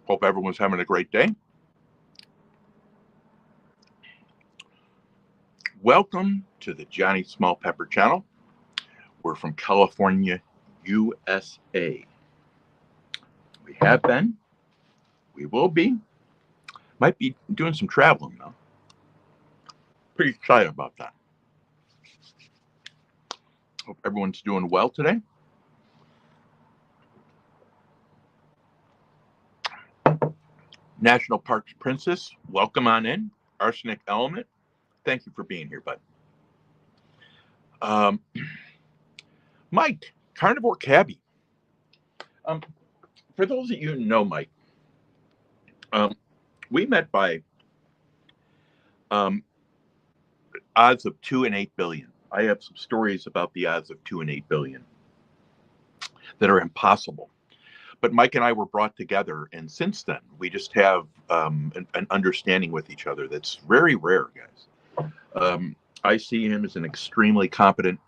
Hope everyone's having a great day. Welcome to the Johnny Small Pepper channel. We're from California, USA. We have been, we will be, might be doing some traveling though. Pretty excited about that. Hope everyone's doing well today. National Parks Princess, welcome on in. Arsenic Element, thank you for being here, bud. Mike, Carnivore Cabbie. For those of you who know Mike, we met by odds of 2 and 8 billion. I have some stories about the odds of 2 and 8 billion that are impossible. But Mike and I were brought together, and since then, we just have an understanding with each other that's very rare, guys. I see him as an extremely competent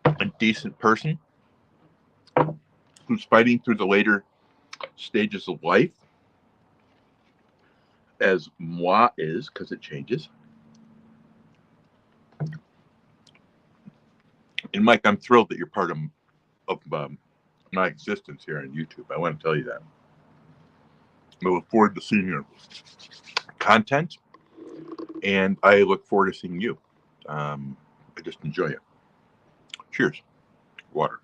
and decent person who's fighting through the later stages of life, as moi is, because it changes. And Mike, I'm thrilled that you're part of my existence here on YouTube. I want to tell you that. I look forward to seeing your content, and I look forward to seeing you. I just enjoy it. Cheers. Water.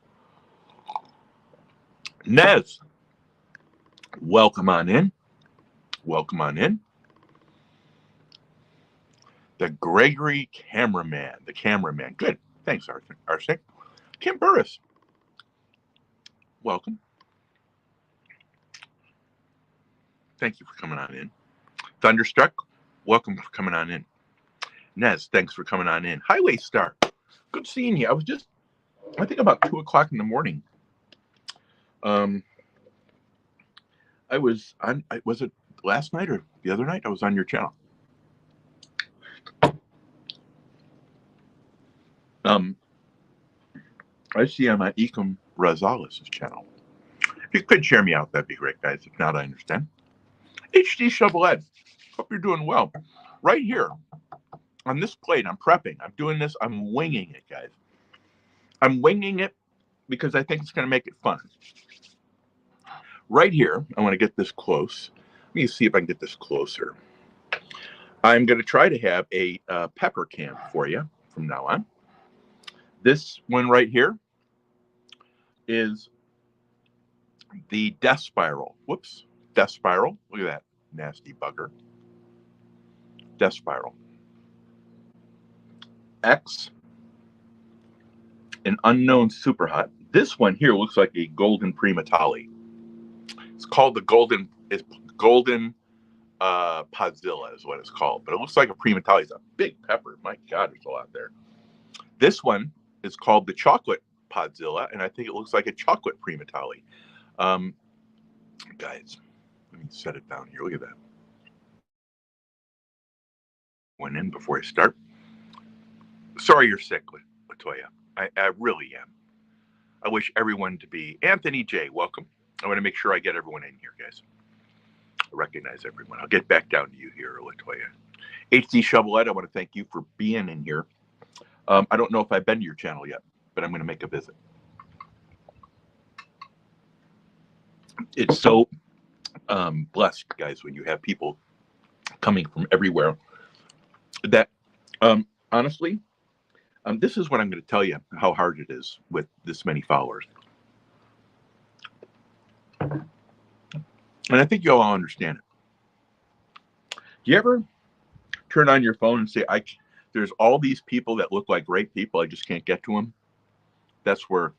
Nez, welcome on in. Welcome on in. The Gregory cameraman. The cameraman. Good. Thanks, Arsenic. Kim Burris, welcome. Thank you for coming on in. Thunderstruck, welcome for coming on in. Nez, thanks for coming on in. Highway Star, good seeing you. I think about 2 o'clock in the morning. Was it last night or the other night? I was on your channel. I see I'm at Ecom Rosales' channel. If you could share me out, that'd be great, guys. If not, I understand. HD Shovelhead, hope you're doing well. Right here on this plate, I'm prepping. I'm doing this. I'm winging it, guys. I'm winging it because I think it's going to make it fun. Right here, I want to get this close. Let me see if I can get this closer. I'm going to try to have a pepper can for you from now on. This one right here is the Death Spiral. Whoops. Death Spiral. Look at that nasty bugger. Death Spiral. X. An unknown Superhot. This one here looks like a golden primatale. It's called the golden Podzilla is what it's called. But it looks like a primatale. It's a big pepper. My God, there's a lot there. This one is called the chocolate Podzilla, and I think it looks like a chocolate primatale. Guys, let me set it down here. Look at that. Went in before I start. Sorry you're sick, Latoya. I really am. I wish everyone to be. Anthony J, welcome. I want to make sure I get everyone in here, guys. I recognize everyone. I'll get back down to you here, Latoya. HD Shovelhead, I want to thank you for being in here. I don't know if I've been to your channel yet, but I'm going to make a visit. It's so blessed, guys, when you have people coming from everywhere that, honestly, this is what I'm going to tell you, how hard it is with this many followers. And I think you all understand it. Do you ever turn on your phone and say, there's all these people that look like great people, I just can't get to them? That's where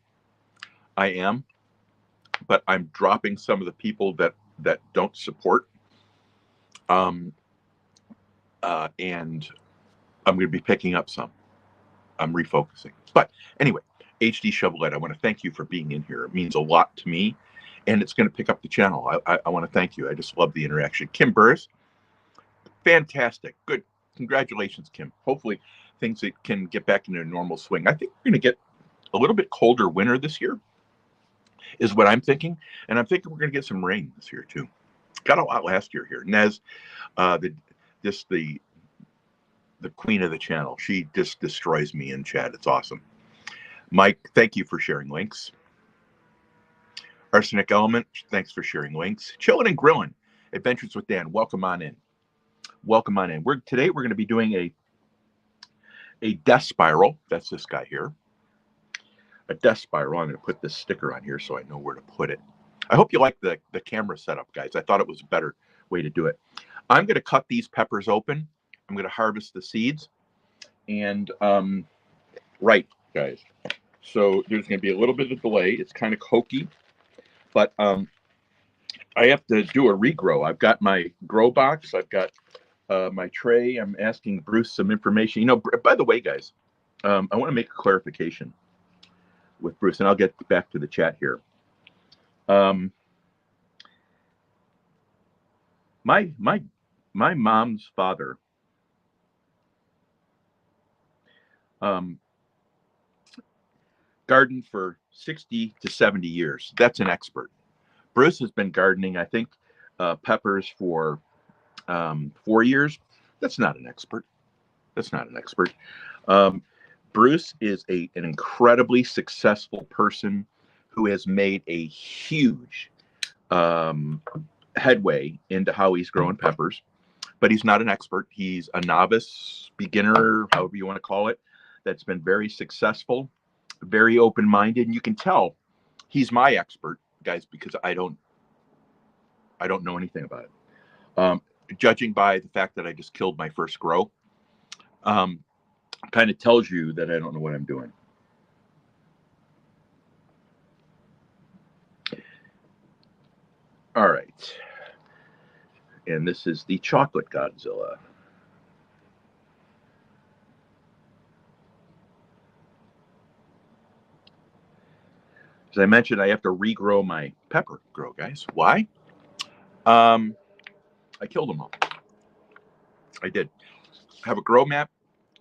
I am. But I'm dropping some of the people that don't support. And I'm going to be picking up some. I'm refocusing. But anyway, HD Shovelhead, I want to thank you for being in here. It means a lot to me, and it's going to pick up the channel. I want to thank you. I just love the interaction. Kim Burris, fantastic. Good. Congratulations, Kim. Hopefully things that can get back into a normal swing. I think we're going to get a little bit colder winter this year. is what I'm thinking. And I'm thinking we're going to get some rain this year too. Got a lot last year here. Nez, the just the queen of the channel. She just destroys me in chat. It's awesome. Mike, thank you for sharing links. Arsenic Element, thanks for sharing links. Chillin' and Grillin', Adventures with Dan. Welcome on in. Welcome on in. Today we're going to be doing a death spiral. That's this guy here. A death spiral. I'm going to put this sticker on here so I know where to put it. I hope you like the camera setup, guys. I thought it was a better way to do it. I'm going to cut these peppers open. I'm going to harvest the seeds. And, right, guys. So there's going to be a little bit of delay. It's kind of hokey. But I have to do a regrow. I've got my grow box. I've got my tray. I'm asking Bruce some information. You know, by the way, guys, I want to make a clarification with Bruce, and I'll get back to the chat here. My mom's father gardened for 60 to 70 years. That's an expert. Bruce has been gardening, I think, peppers for 4 years. That's not an expert. That's not an expert. Bruce is an incredibly successful person who has made a huge headway into how he's growing peppers, but he's not an expert. He's a novice, beginner, however you want to call it, that's been very successful, very open-minded, and you can tell he's my expert, guys, because I don't know anything about it. Judging by the fact that I just killed my first grow, kind of tells you that I don't know what I'm doing. All right. And this is the chocolate Godzilla. As I mentioned, I have to regrow my pepper grow, guys. Why? I killed them all. I did. Have a grow map,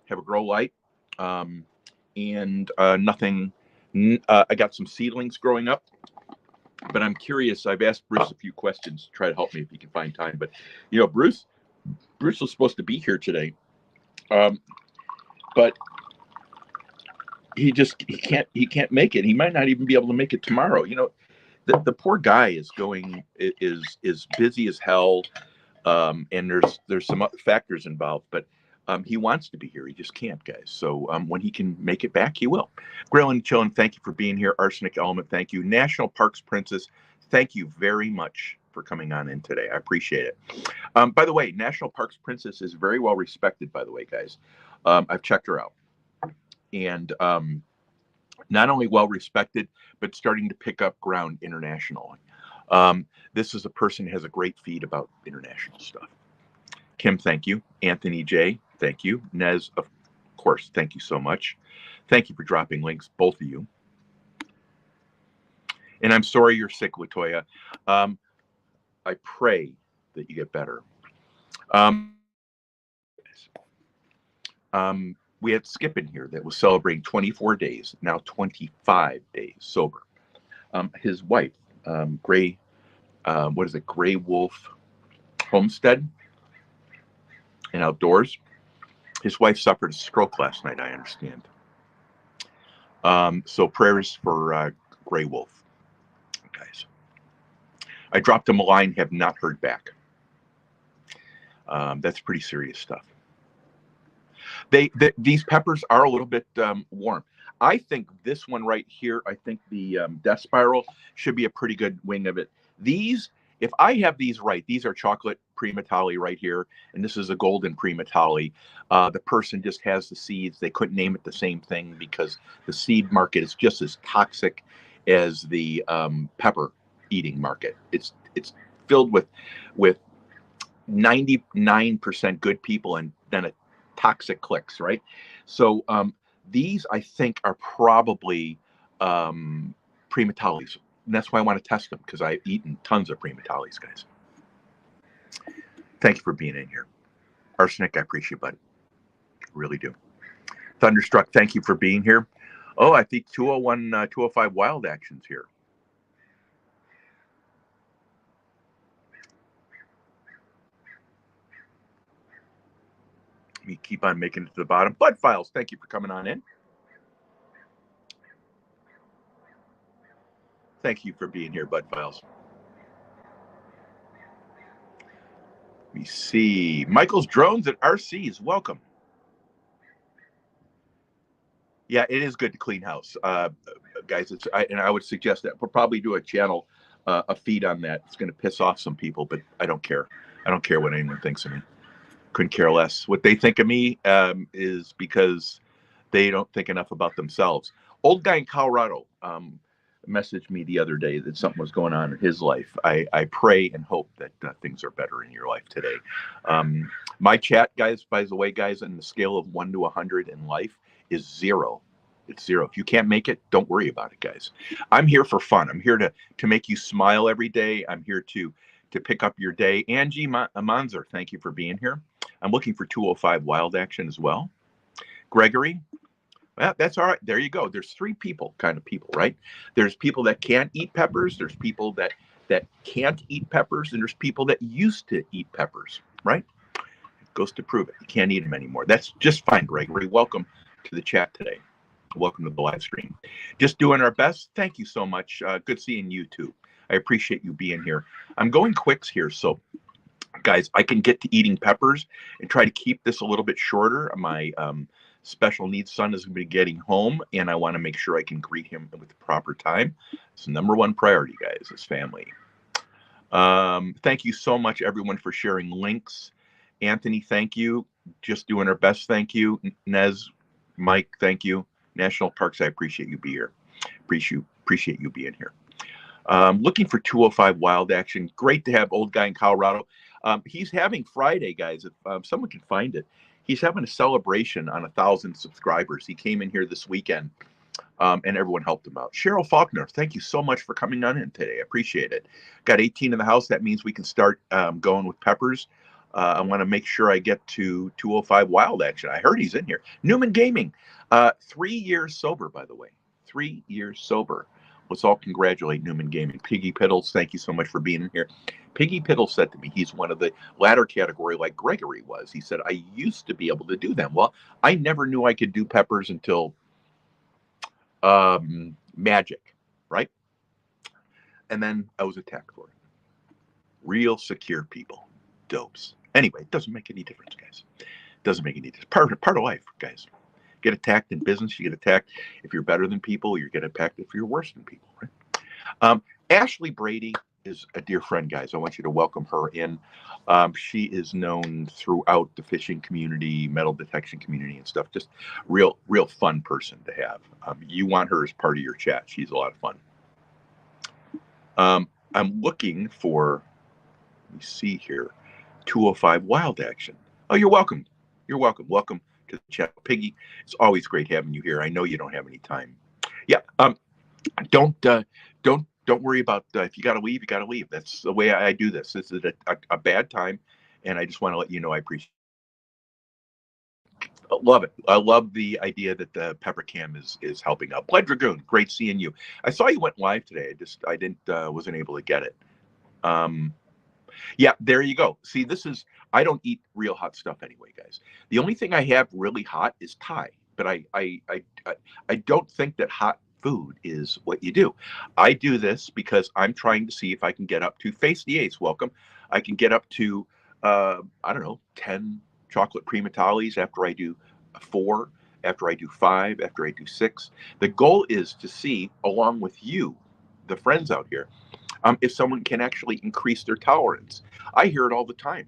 have a grow light, and nothing. I got some seedlings growing up, but I'm curious. I've asked Bruce a few questions to try to help me if he can find time. But you know, Bruce was supposed to be here today, but he can't make it. He might not even be able to make it tomorrow. You know, the poor guy is busy as hell, and there's some other factors involved, but he wants to be here. He just can't, guys. So when he can make it back, he will. Grillin' Chillin', thank you for being here. Arsenic Element, thank you. National Parks Princess, thank you very much for coming on in today. I appreciate it. By the way, National Parks Princess is very well respected, by the way, guys. I've checked her out. And not only well respected, but starting to pick up ground internationally. This is a person who has a great feed about international stuff. Kim, thank you. Anthony J, thank you. Nez, of course, thank you so much. Thank you for dropping links, both of you. And I'm sorry you're sick, Latoya. I pray that you get better. We had Skip in here that was celebrating 24 days, now 25 days sober. His wife, Gray Wolf Homestead and Outdoors. His wife suffered a stroke last night, I understand. So prayers for Gray Wolf, guys. I dropped him a line, have not heard back. That's pretty serious stuff. These peppers are a little bit warm. I think this one right here, I think the Death Spiral should be a pretty good wing of it. These, if I have these right, these are chocolate Primatali right here, and this is a golden Primatali. The person just has the seeds. They couldn't name it the same thing because the seed market is just as toxic as the pepper eating market. It's filled with 99% good people and then a toxic clicks, right? So these I think are probably Primatalis. And that's why I want to test them, because I've eaten tons of Primatalis, guys. Thank you for being in here. Arsenic, I appreciate you, bud. Really do. Thunderstruck, thank you for being here. Oh, I think 201, 205 Wild Action's here. me keep on making it to the bottom. Bud Files, thank you for coming on in. Thank you for being here, Bud Files. Let me see. Michael's Drones at RC's, welcome. Yeah, it is good to clean house, guys. And I would suggest that we'll probably do a channel, a feed on that. It's going to piss off some people, but I don't care. I don't care what anyone thinks of me. Couldn't care less. What they think of me is because they don't think enough about themselves. Old guy in Colorado messaged me the other day that something was going on in his life. I pray and hope that things are better in your life today. My chat, guys, by the way, guys, on the scale of 1 to 100 in life is 0. It's 0. If you can't make it, don't worry about it, guys. I'm here for fun. I'm here to make you smile every day. I'm here to pick up your day. Angie Manzer, thank you for being here. I'm looking for 205 wild action as well. Gregory, well, that's all right. There you go. There's 3 kind of people, right? There's people that can't eat peppers. There's people that can't eat peppers. And there's people that used to eat peppers, right? It goes to prove it. You can't eat them anymore. That's just fine, Gregory. Welcome to the chat today. Welcome to the live stream. Just doing our best. Thank you so much. Good seeing you too. I appreciate you being here. I'm going quicks here, so guys, I can get to eating peppers and try to keep this a little bit shorter. My special needs son is going to be getting home, and I want to make sure I can greet him with the proper time. It's the #1 priority, guys, is family. Thank you so much, everyone, for sharing links. Anthony, thank you. Just doing our best. Thank you. Nez, Mike, thank you. National Parks, I appreciate you being here. Appreciate you being here. Looking for 205 wild action. Great to have old guy in Colorado. He's having Friday, guys. If someone can find it, he's having a celebration on 1,000 subscribers. He came in here this weekend, and everyone helped him out. Cheryl Faulkner, thank you so much for coming on in today. I appreciate it. Got 18 in the house. That means we can start going with peppers. I want to make sure I get to 205 wild action. I heard he's in here. Newman Gaming, 3 years sober, by the way. 3 years sober. Let's all congratulate Newman Gaming. Piggy Piddles, thank you so much for being in here. Piggy Piddles said to me, he's one of the latter category like Gregory was. He said, I used to be able to do them. Well, I never knew I could do peppers until magic, right? And then I was attacked for it. Real secure people. Dopes. Anyway, it doesn't make any difference, guys. It doesn't make any difference. Part of life, guys. Get attacked in business. You get attacked if you're better than people. You get attacked if you're worse than people, right? Ashley Brady is a dear friend, guys. I want you to welcome her in. She is known throughout the fishing community, metal detection community and stuff. Just real fun person to have. You want her as part of your chat. She's a lot of fun. I'm looking for, let me see here, 205 wild action. Oh, you're welcome. You're welcome. Welcome to the chat. Piggy, it's always great having you here. I know you don't have any time. Yeah. Don't worry about if you got to leave, you got to leave. That's the way I do this. This is a bad time, and I just want to let you know I appreciate it. Love it. I love the idea that the Pepper Cam is helping out. Blood Dragoon, great seeing you. I saw you went live today. I wasn't able to get it. Yeah, there you go. See, I don't eat real hot stuff anyway, guys. The only thing I have really hot is Thai, but I don't think that hot food is what you do. I do this because I'm trying to see if I can get up to Face the Ace. Welcome. I can get up to I don't know, 10 chocolate primatalis after I do 4, after I do 5, after I do 6. The goal is to see, along with you, the friends out here, if someone can actually increase their tolerance. I hear it all the time.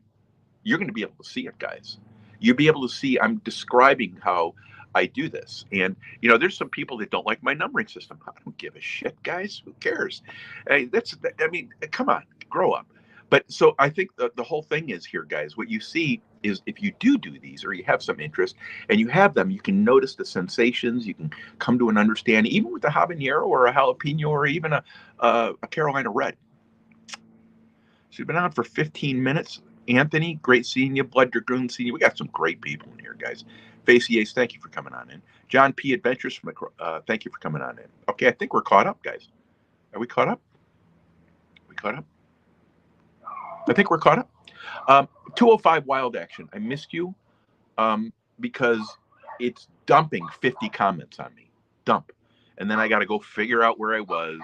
You're going to be able to see it, guys. You'll be able to see I'm describing how I do this. And, there's some people that don't like my numbering system. I don't give a shit, guys. Who cares? Come on, grow up. But so I think the whole thing is here, guys, what you see is if you do these or you have some interest and you have them, you can notice the sensations. You can come to an understanding, even with a habanero or a jalapeno or even a Carolina Red. She's been on for 15 minutes. Anthony, great seeing you. Blood Dragoon, seeing you. We got some great people in here, guys. Facey Ace, thank you for coming on in. John P. Adventures from thank you for coming on in. Okay, I think we're caught up, guys. Are we caught up? I think we're caught up. 205 wild action. I missed you. because it's dumping 50 comments on me. Dump. And then I got to go figure out where I was.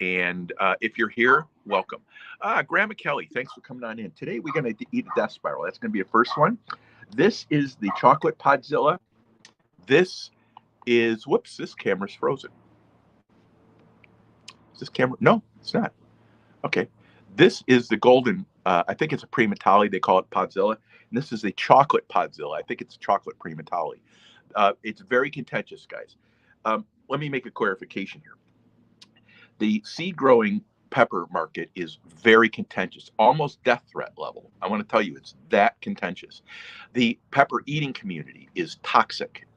And if you're here, welcome. Grandma Kelly, thanks for coming on in. Today we're going to eat a death spiral. That's going to be the first one. This is the chocolate Podzilla. This is, whoops, this camera's frozen. Is this camera? No, it's not. Okay. This is the golden, I think it's a Primatali. They call it Podzilla. And this is a chocolate Podzilla. I think it's chocolate Primatali. It's very contentious, guys. Let me make a clarification here. The seed growing pepper market is very contentious, almost death threat level. I want to tell you, it's that contentious. The pepper eating community is toxic.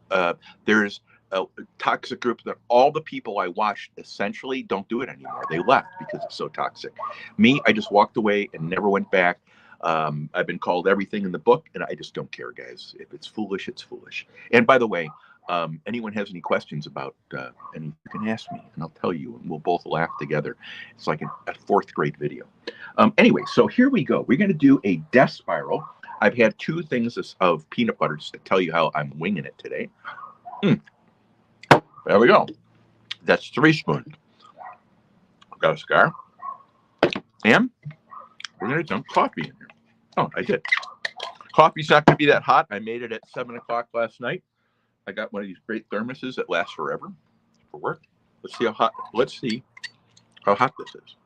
There's a toxic group that all the people I watched essentially don't do it anymore. They left because it's so toxic. Me, I just walked away and never went back. I've been called everything in the book, and I just don't care, guys. If it's foolish, it's foolish. And by the way, anyone has any questions about any, you can ask me, and I'll tell you, and we'll both laugh together. It's like a fourth grade video. Anyway, so here we go. We're going to do a death spiral. I've had 2 things of peanut butter just to tell you how I'm winging it today. There we go. That's 3 spoons. I've got a scar. And we're going to dump coffee in here. Oh, I did. Coffee's not going to be that hot. I made it at 7 o'clock last night. I got one of these great thermoses that lasts forever for work. Let's see how hot. Let's see how hot this is.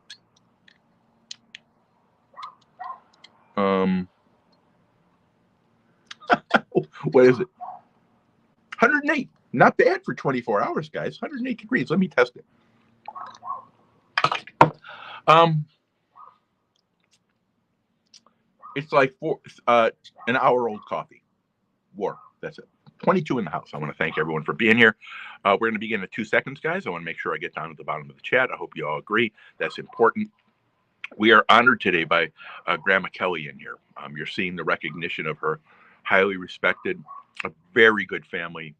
What is it? 108. Not bad for 24 hours, guys. 108 degrees. Let me test it. It's like an hour-old coffee. Warm. That's it. 22 in the house. I want to thank everyone for being here. We're going to begin in 2 seconds, guys. I want to make sure I get down at the bottom of the chat. I hope you all agree. That's important. We are honored today by Grandma Kelly in here. You're seeing the recognition of her highly respected, a very good family.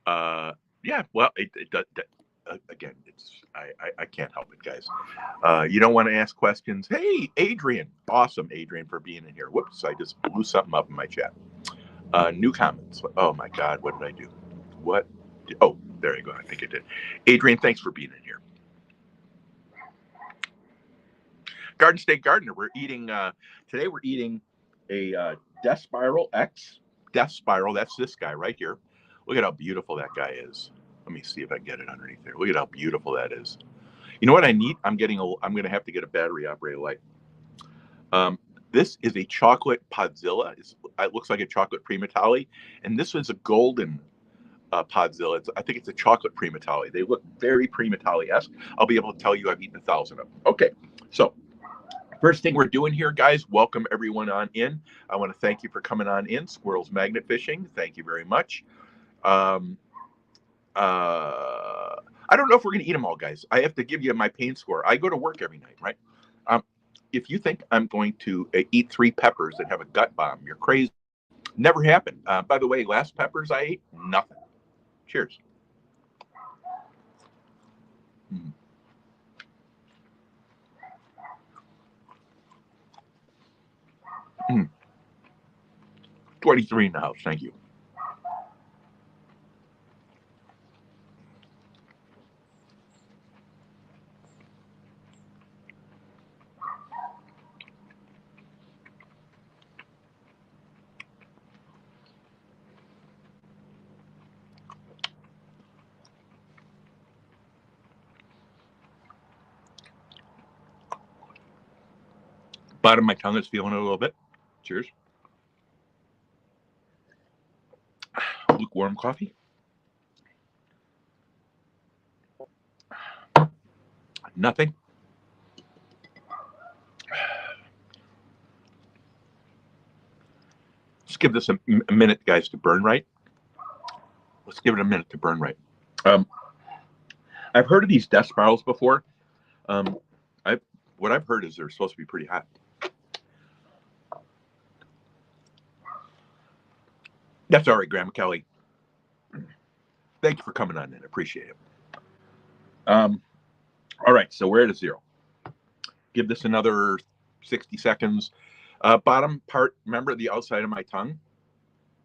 Yeah, well, it does. Again, I can't help it, guys. You don't want to ask questions. Hey, Adrian. Awesome, Adrian, for being in here. Whoops, I just blew something up in my chat. New comments. Oh, my God. What did I do? What? Oh, there you go. I think I did. Adrian, thanks for being in here. Garden State Gardener. We're eating, today we're eating a Death Spiral X. Death Spiral. That's this guy right here. Look at how beautiful that guy is. Let me see if I can get it underneath there. Look at how beautiful that is. You know what I need? I'm going to have to get a battery operated light. This is a chocolate Podzilla. It looks like a chocolate Primatali. And this was a golden Podzilla. I think it's a chocolate Primatali. They look very Primatali-esque. I'll be able to tell you I've eaten 1,000 of them. Okay, so first thing we're doing here, guys, welcome everyone on in. I want to thank you for coming on in. Squirrels Magnet Fishing, thank you very much. I don't know if we're going to eat them all, guys. I have to give you my pain score. I go to work every night, right? If you think I'm going to eat 3 peppers and have a gut bomb, you're crazy. Never happened. By the way, last peppers I ate, nothing. Cheers. 23 in the house. Thank you. Bottom of my tongue is feeling it a little bit. Cheers. Lukewarm coffee. Nothing. Let's give this a minute, guys, to burn right. Let's give it a minute to burn right. I've heard of these death spirals before. What I've heard is they're supposed to be pretty hot. That's all right, Grandma Kelly. Thank you for coming on in. Appreciate it. All right, so we're at a 0. Give this another 60 seconds. Bottom part, remember the outside of my tongue?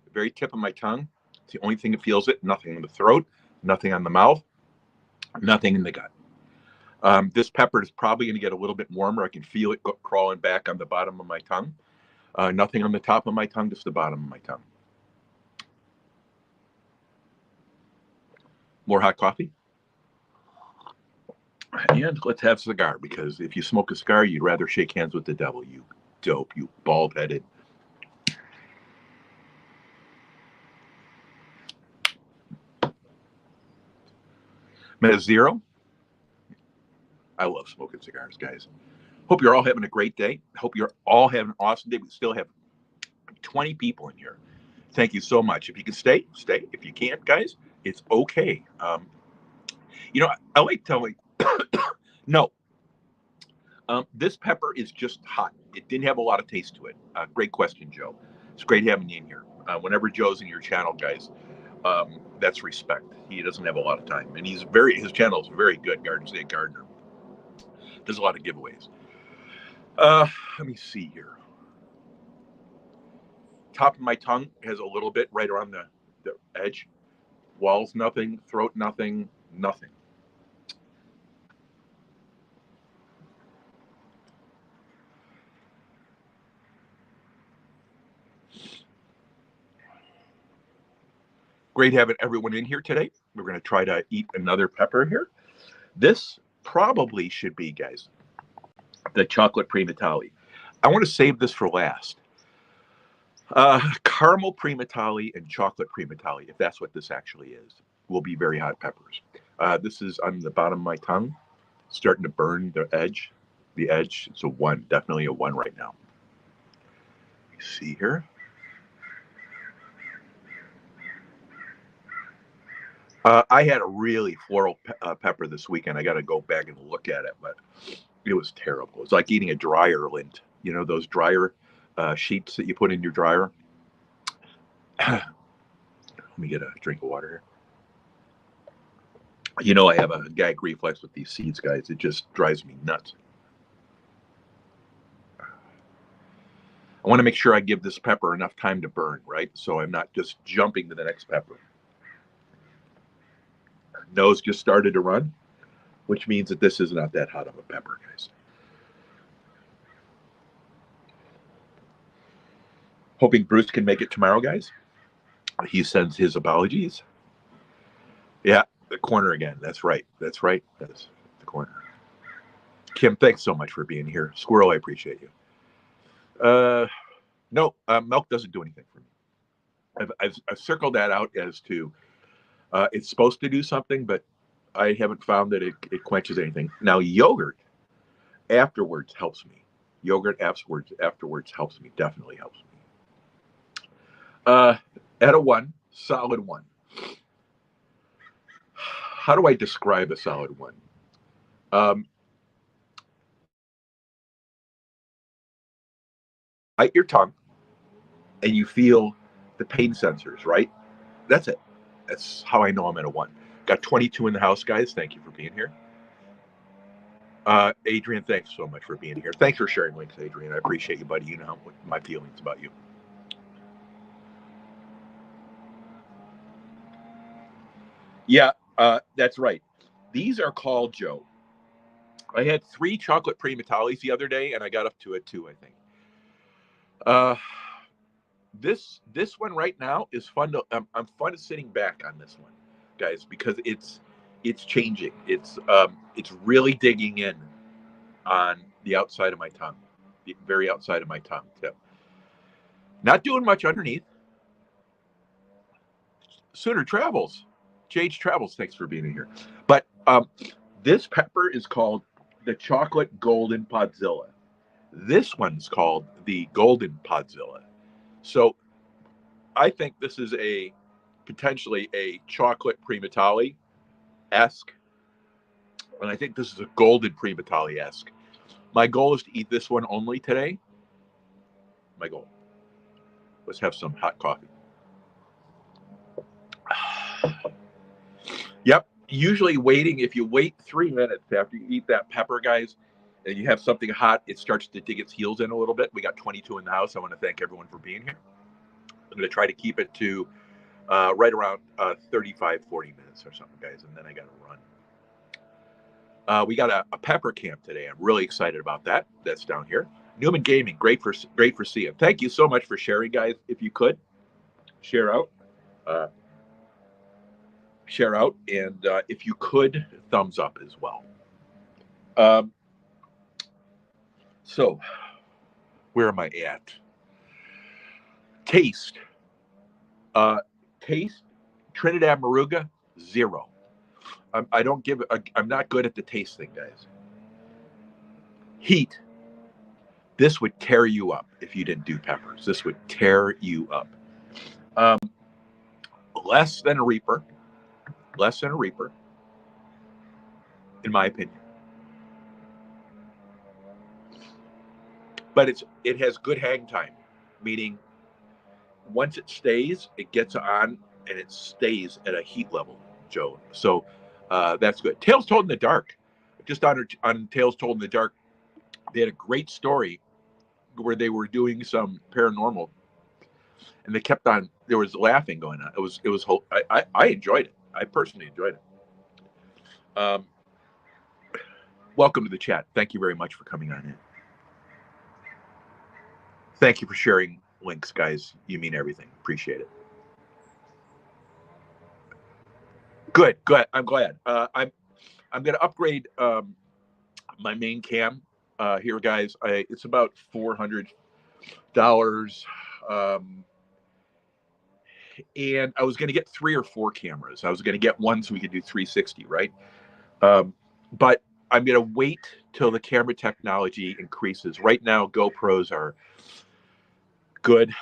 the very tip of my tongue. It's the only thing that feels it. Nothing in the throat, nothing on the mouth, nothing in the gut. This pepper is probably going to get a little bit warmer. I can feel it crawling back on the bottom of my tongue. Nothing on the top of my tongue, just the bottom of my tongue. More hot coffee. And let's have a cigar, because if you smoke a cigar, you'd rather shake hands with the devil, you dope, you bald-headed. Minute zero. I love smoking cigars, guys. Hope you're all having a great day. Hope you're all having an awesome day. We still have 20 people in here. Thank you so much. If you can stay, stay. If you can't, guys, it's okay. You know, I like telling, no, this pepper is just hot. It didn't have a lot of taste to it. Great question, Joe. It's great having you in here. Whenever Joe's in your channel, guys, that's respect. He doesn't have a lot of time, and his channel is very good. Garden State Gardener. There's a lot of giveaways. Let me see here. Top of my tongue has a little bit right around the edge. Walls, nothing. Throat, nothing. Nothing. Great having everyone in here today. We're going to try to eat another pepper here. This probably should be, guys, the chocolate primatali. I want to save this for last. Caramel primatali and chocolate primatali, if that's what this actually is, will be very hot peppers. This is on the bottom of my tongue, starting to burn the edge. The edge, it's a 1, definitely a 1 right now. You see here. I had a really floral pepper this weekend. I got to go back and look at it, but it was terrible. It's like eating a dryer lint. You know, those dryer sheets that you put in your dryer. Let me get a drink of water here. You know, I have a gag reflex with these seeds, guys. It just drives me nuts. I want to make sure I give this pepper enough time to burn, right? So I'm not just jumping to the next pepper. Nose just started to run, which means that this is not that hot of a pepper, guys. Hoping Bruce can make it tomorrow, guys. He sends his apologies. Yeah, the corner again. That's right. That's right. That's the corner. Kim, thanks so much for being here. Squirrel, I appreciate you. No, milk doesn't do anything for me. I've circled that out as to it's supposed to do something, but I haven't found that it quenches anything. Now, yogurt afterwards helps me. Yogurt afterwards helps me. Definitely helps me. At a 1, solid 1. How do I describe a solid 1? Bite your tongue, and you feel the pain sensors, right? That's it. That's how I know I'm at a 1. Got 22 in the house, guys. Thank you for being here. Adrian, thanks so much for being here. Thanks for sharing links, Adrian. I appreciate you, buddy. You know my feelings about you. Yeah, that's right. These are called, Joe. I had 3 chocolate primatalis the other day, and I got up to a 2, I think. This one right now is fun to. I'm fun sitting back on this one, guys, because it's changing. It's really digging in on the outside of my tongue, the very outside of my tongue tip. Not doing much underneath. Sooner Travels, JH Travels. Thanks for being in here. But this pepper is called the Chocolate Golden Podzilla. This one's called the Golden Podzilla. So I think this is potentially a chocolate primatali-esque, and I think this is a golden primatali-esque. My goal is to eat this one only today. My goal. Let's have some hot coffee. Yep. Usually if you wait 3 minutes after you eat that pepper, guys, and you have something hot, it starts to dig its heels in a little bit. We got 22 in the house. I want to thank everyone for being here. I'm going to try to keep it to right around 35, 40 minutes or something, guys, and then I got to run. We got a pepper camp today. I'm really excited about that. That's down here. Newman Gaming, great for seeing. Thank you so much for sharing, guys. If you could share out, and if you could, thumbs up as well. So, where am I at? Taste. Taste. Trinidad Moruga, 0. I don't give. I'm not good at the taste thing, guys. Heat. This would tear you up if you didn't do peppers. This would tear you up. Less than a Reaper. Less than a Reaper, in my opinion. But it has good hang time, meaning once it stays, it gets on and it stays at a heat level, Joe. So that's good. Tales Told in the Dark. Just on Tales Told in the Dark, they had a great story where they were doing some paranormal, and they kept on. There was laughing going on. It was. I enjoyed it. I personally enjoyed it. Welcome to the chat. Thank you very much for coming on in. Thank you for sharing links, guys. You mean everything. Appreciate it. Good. I'm glad. I'm going to upgrade my main cam here, guys. It's about $400, and I was going to get 3 or 4 cameras. I was going to get one so we could do 360, right? But I'm going to wait till the camera technology increases. Right now, GoPros are good.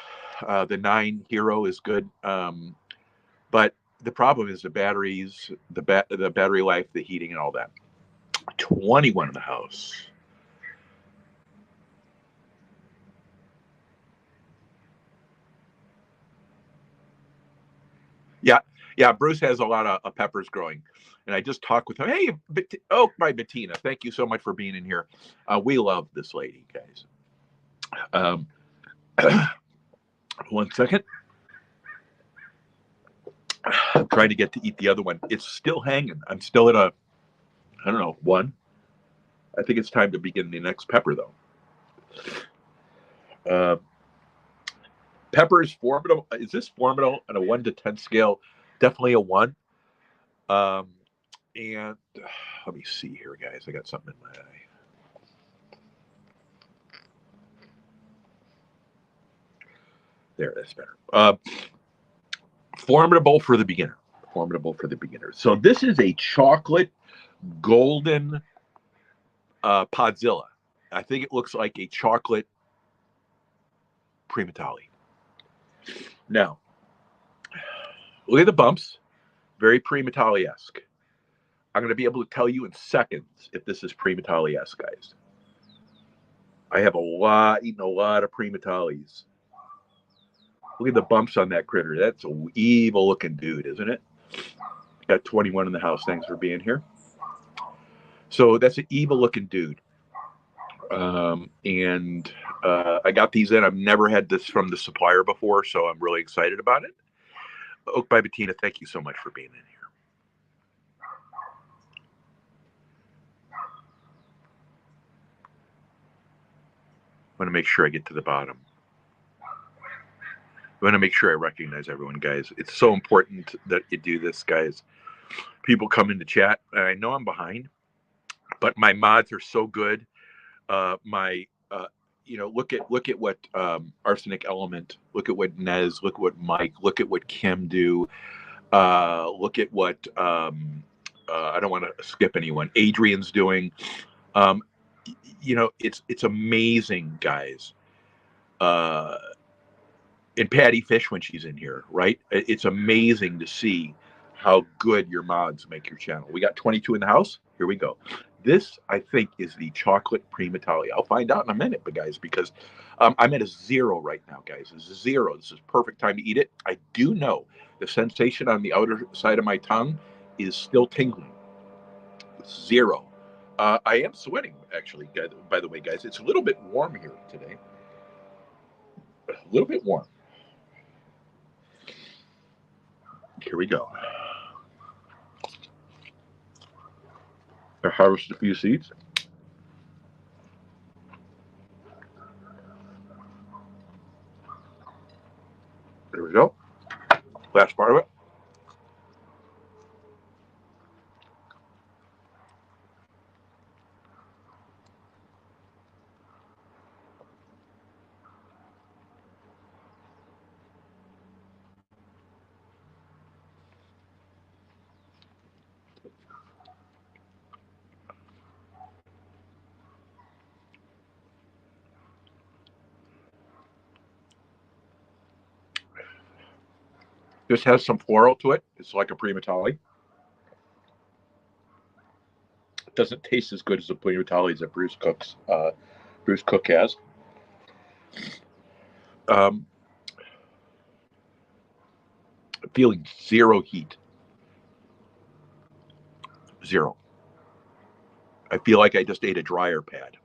The 9 Hero is good, but the problem is the batteries, the battery life, the heating, and all that. 21 in the house. Yeah. Bruce has a lot of peppers growing, and I just talked with him. Hey, my Bettina, thank you so much for being in here. We love this lady, guys. 1 second. I'm trying to get to eat the other one. It's still hanging. I'm still at I don't know, 1. I think it's time to begin the next pepper, though. Pepper is formidable. Is this formidable on a 1 to 10 scale? Definitely a 1. And let me see here, guys. I got something in my eye. There, that's better. Formidable for the beginner. So this is a chocolate golden Podzilla. I think it looks like a chocolate Primatali. Now, look at the bumps. Very Primatali-esque. I'm going to be able to tell you in seconds if this is Primatali-esque, guys. I have eaten a lot of Primatalis. Look at the bumps on that critter. That's an evil-looking dude, isn't it? Got 21 in the house. Thanks for being here. So that's an evil-looking dude. And I got these in. I've never had this from the supplier before, so I'm really excited about it. Oak by Bettina, thank you so much for being in here. I want to make sure I get to the bottom. I want to make sure I recognize everyone, guys. It's so important that you do this, guys. People come into chat, and I know I'm behind, but my mods are so good. Look at what Arsenic Element, look at what Nez, look at what Mike, look at what Kim do. Look at what I don't want to skip anyone. Adrian's doing. It's amazing, guys. And Patty Fish when she's in here, right? It's amazing to see how good your mods make your channel. We got 22 in the house. Here we go. This, I think, is the chocolate Primatali. I'll find out in a minute, but guys, because I'm at a 0 right now, guys. It's a 0. This is perfect time to eat it. I do know the sensation on the outer side of my tongue is still tingling. 0. I am sweating, actually, by the way, guys. It's a little bit warm here today. A little bit warm. Here we go. I harvested a few seeds. There we go. Last part of it. This has some floral to it. It's like a prima tali. It doesn't taste as good as the prima talis that Bruce Cook has. Feeling zero heat. Zero. I feel like I just ate a dryer pad.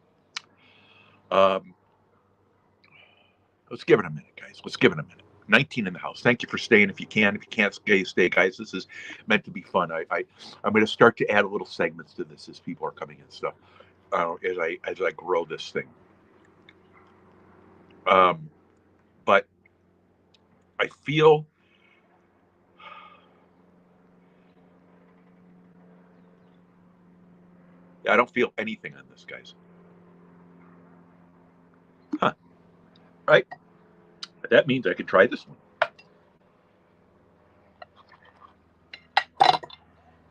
Let's give it a minute, guys. Let's give it a minute. 19 in the house. Thank you for staying. If you can, if you can't stay, guys. This is meant to be fun. I'm going to start to add a little segments to this as people are coming in and stuff. As I grow this thing. But I feel I don't feel anything on this, guys. Huh. Right? That means I can try this one.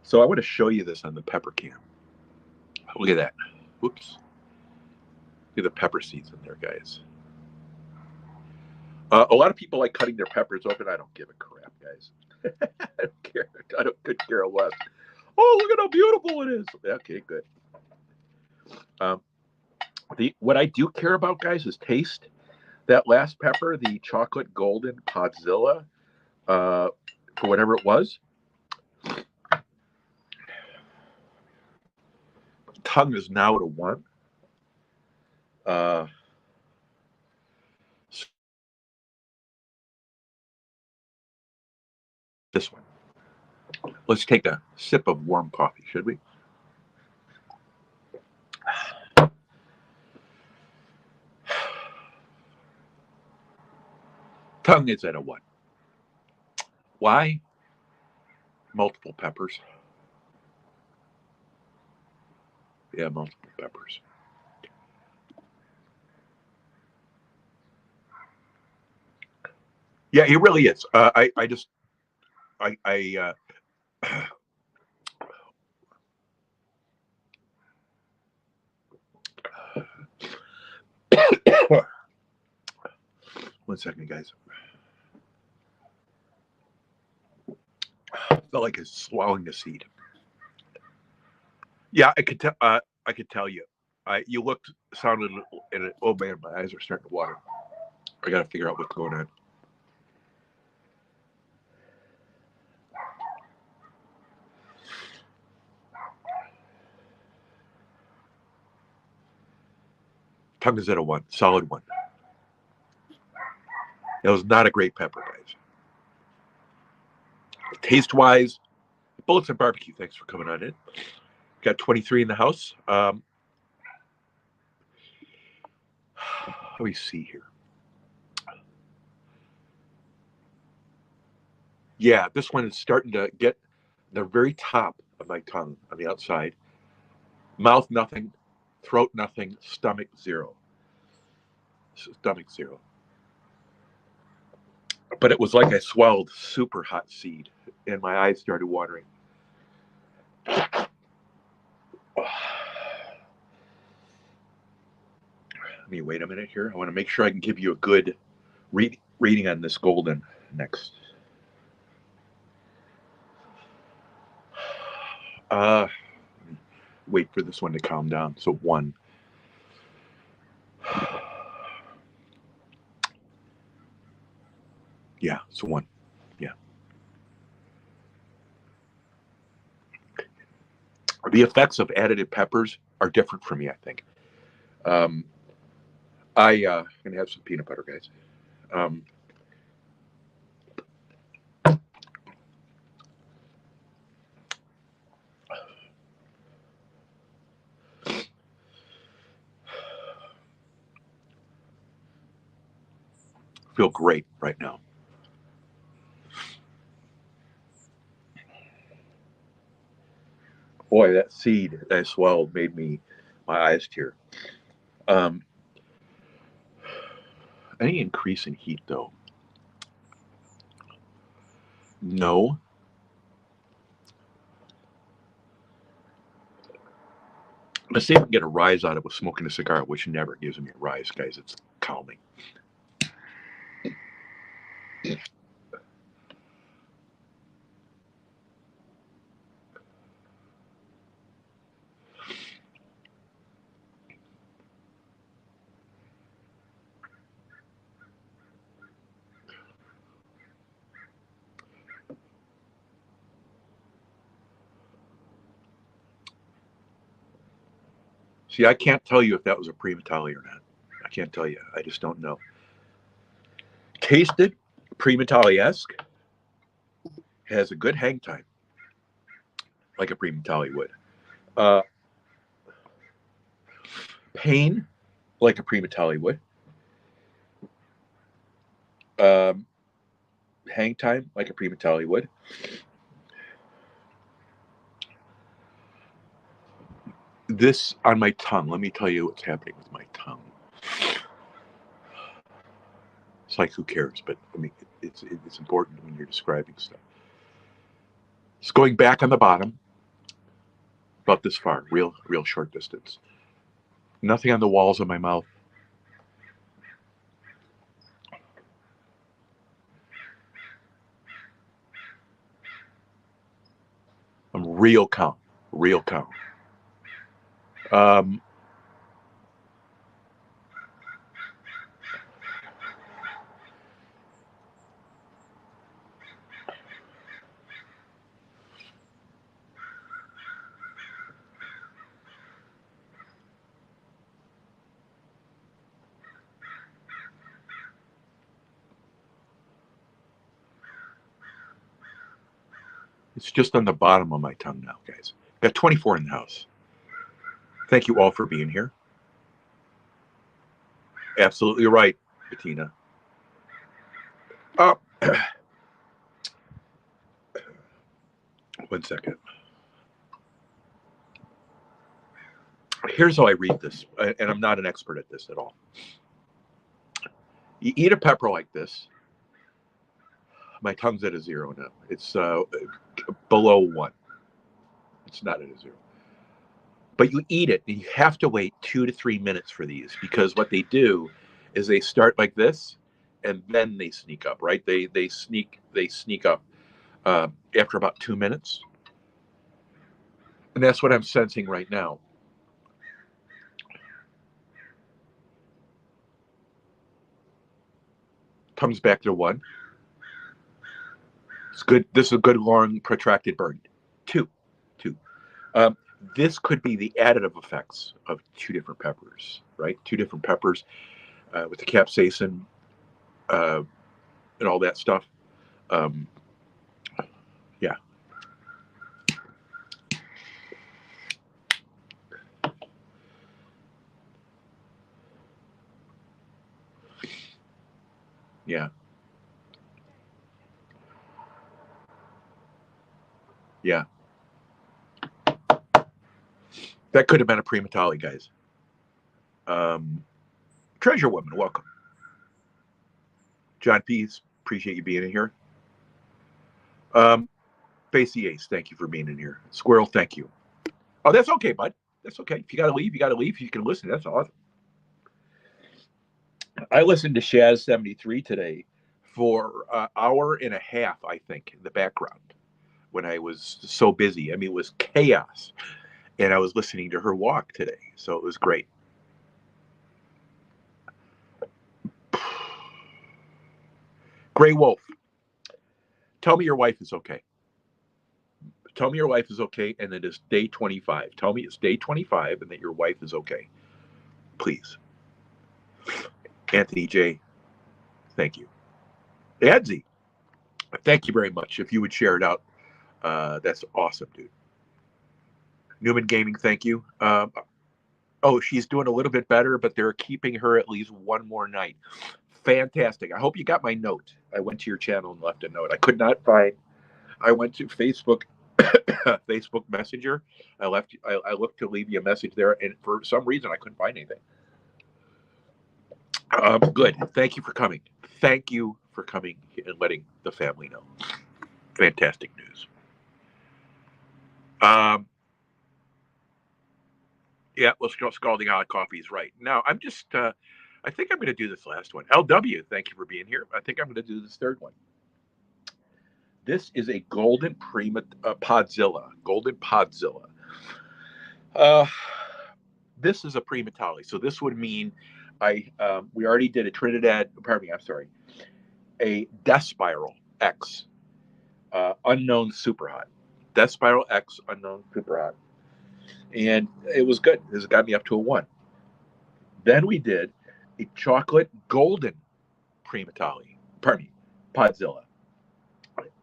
So I want to show you this on the pepper can. Look at that. Whoops. Look at the pepper seeds in there, guys. A lot of people like cutting their peppers open. I don't give a crap, guys. I don't care. Could care less. Oh, look at how beautiful it is. Okay, good. What I do care about, guys, is taste. That last pepper, the chocolate golden Podzilla, for whatever it was. Tongue is now at a 1. This one. Let's take a sip of warm coffee, should we? Tongue is at a 1. Why? Multiple peppers. Yeah, multiple peppers. Yeah, it really is. One second, guys. I felt like I was swallowing a seed. Yeah, I could tell. I could tell you. You looked, sounded, and oh man, my eyes are starting to water. I got to figure out what's going on. Tongue is at a 1, solid 1. It was not a great pepper, guys. Taste-wise, Bullets and Barbecue, thanks for coming on in. Got 23 in the house. Let me see here. Yeah, this one is starting to get the very top of my tongue on the outside. Mouth, nothing. Throat, nothing. Stomach, 0. Stomach, 0. But it was like I swallowed Superhot seed, and my eyes started watering. Let me wait a minute here. I want to make sure I can give you a good reading on this golden next. Wait for this one to calm down. So 1. Yeah, so 1. Yeah. The effects of additive peppers are different for me, I think. I'm gonna have some peanut butter, guys. Feel great right now. Boy, that seed that I swallowed made my eyes tear. Um, any increase in heat, though? No. Let's see if we can get a rise out of it with smoking a cigar, which never gives me a rise, guys. It's calming. See, I can't tell you if that was a Primatali or not. I can't tell you. I just don't know. Tasted Primatali-esque. Has a good hang time, like a Primatali would. Uh, pain, like a Primatali would. Um, hang time, like a Primatali would. This on my tongue. Let me tell you what's happening with my tongue. It's like, who cares? But I mean, it's important when you're describing stuff. It's going back on the bottom, about this far, real short distance. Nothing on the walls of my mouth. I'm real calm, real calm. Um, it's just on the bottom of my tongue now, guys. Got 24 in the house. Thank you all for being here. Absolutely right, Bettina. Oh, 1 second. Here's how I read this, and I'm not an expert at this at all. You eat a pepper like this. My tongue's at a 0 now. It's below 1. It's not at a 0. But you eat it, and you have to wait 2 to 3 minutes for these, because what they do is they start like this, and then they sneak up. Right? They sneak up after about 2 minutes, and that's what I'm sensing right now. Comes back to 1. It's good. This is a good long protracted burn. 2. This could be the additive effects of 2 different peppers, right? 2 different peppers with the capsaicin and all that stuff. Um, yeah. Yeah. Yeah. That could have been a Primatali, guys. Treasure Woman, welcome. John Pease, appreciate you being in here. Facey Ace, thank you for being in here. Squirrel, thank you. Oh, that's okay, bud. That's okay. If you got to leave, you got to leave. You can listen. That's awesome. I listened to Shaz 73 today for an hour and a half, I think, in the background when I was so busy. I mean, it was chaos. And I was listening to her walk today. So it was great. Gray Wolf, tell me your wife is okay. Tell me your wife is okay and it is day 25. Tell me it's day 25 and that your wife is okay. Please. Anthony J., thank you. Adsy, thank you very much. If you would share it out, that's awesome, dude. Newman Gaming, thank you. Oh, she's doing a little bit better, but they're keeping her at least one more night. Fantastic. I hope you got my note. I went to your channel and left a note. I could not find. I went to Facebook, Facebook Messenger. I looked to leave you a message there, and for some reason I couldn't find anything. Good. Thank you for coming. Thank you for coming and letting the family know. Fantastic news. Yeah, well, scalding hot coffee is right. Now, I'm just, I think I'm going to do this last one. LW, thank you for being here. I think I'm going to do this third one. This is a golden Podzilla. Golden Podzilla. This is a Primatali. So this would mean we already did a Trinidad, pardon me, I'm sorry, a Death Spiral X, unknown Superhot. Death Spiral X, unknown Superhot. And it was good. This got me up to a 1. Then we did a chocolate golden Primatali, pardon me, Podzilla,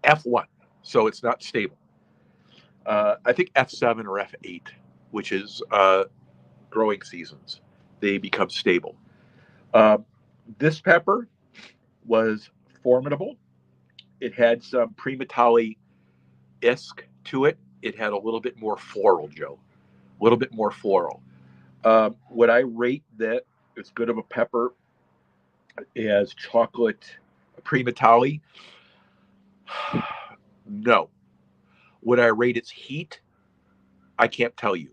F1. So it's not stable. I think F7 or F8, which is growing seasons. They become stable. This pepper was formidable. It had some Primatali-esque to it. It had a little bit more floral, Joe. A little bit more floral. Would I rate that as good of a pepper as chocolate Primatali? No. Would I rate its heat? I can't tell you.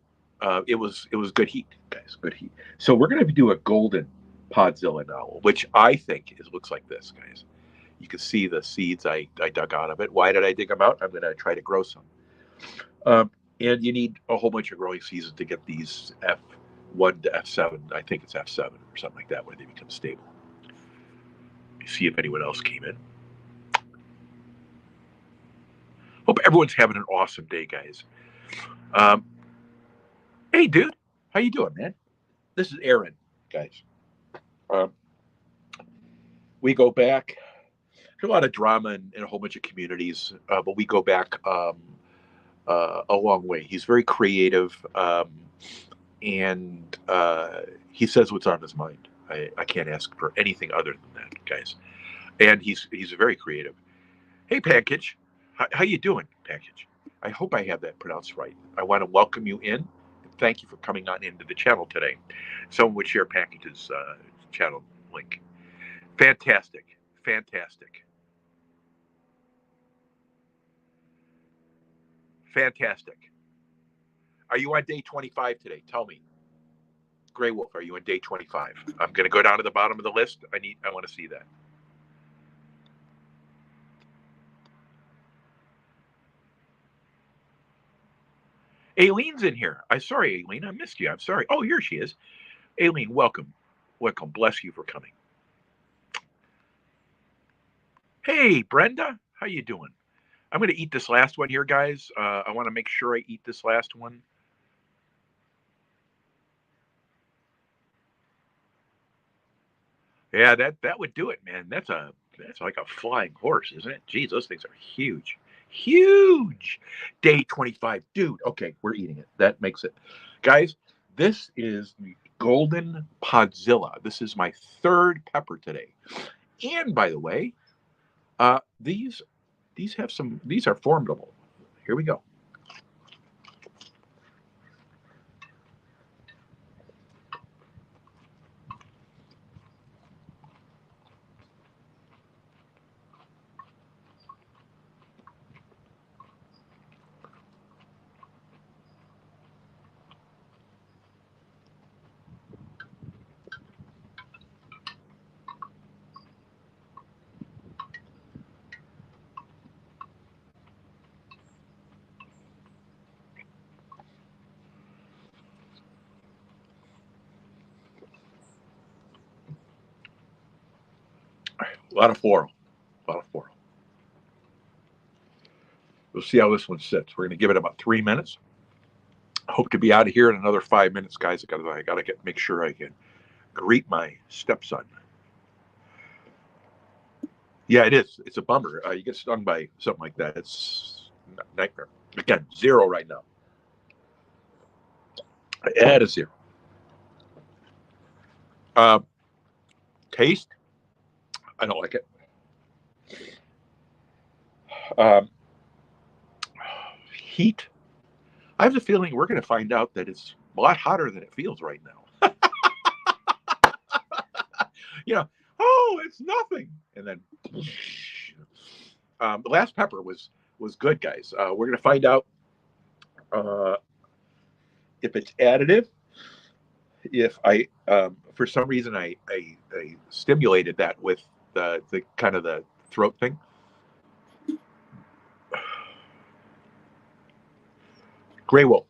It was good heat, guys. Good heat. So we're going to do a golden Podzilla now, which I think looks like this, guys. You can see the seeds I dug out of it. Why did I dig them out? I'm going to try to grow some. And you need a whole bunch of growing seasons to get these F1 to F7. I think it's F7 or something like that, where they become stable. Let me see if anyone else came in. Hope everyone's having an awesome day, guys. Hey, dude. How you doing, man? This is Aaron, guys. We go back. There's a lot of drama in a whole bunch of communities, but we go back a long way. He's very creative, and he says what's on his mind. I can't ask for anything other than that, guys. And he's very creative. Hey, Package, how you doing, Package? I hope I have that pronounced right. I want to welcome you in. Thank you for coming on into the channel today. Someone would share Package's channel link. Fantastic, fantastic. Fantastic. Are you on day 25 today? Tell me. Grey Wolf, are you on day 25? I'm going to go down to the bottom of the list. I want to see that. Aileen's in here. I'm sorry, Aileen. I missed you. I'm sorry. Oh, here she is. Aileen, welcome. Welcome. Bless you for coming. Hey, Brenda. How you doing? I'm going to eat this last one here, guys. I want to make sure I eat this last one. Yeah, that would do it, man. That's like a flying horse, isn't it? Geez, those things are huge. Huge. Day 25. Dude, okay, we're eating it. That makes it. Guys, this is the golden Podzilla. This is my third pepper today. And by the way, these are formidable. Here we go. A lot of floral. A lot of floral. We'll see how this one sits. We're going to give it about 3 minutes. I hope to be out of here in another 5 minutes, guys. I got to make sure I can greet my stepson. Yeah, it is. It's a bummer. You get stung by something like that. It's a nightmare. Again, 0 right now. Add a 0. Taste. I don't like it. Um, heat. I have the feeling we're going to find out that it's a lot hotter than it feels right now. You know, oh, it's nothing. And then the last pepper was good, guys. We're going to find out if it's additive. If I, for some reason, I stimulated that with the kind of the throat thing. Gray Wolf.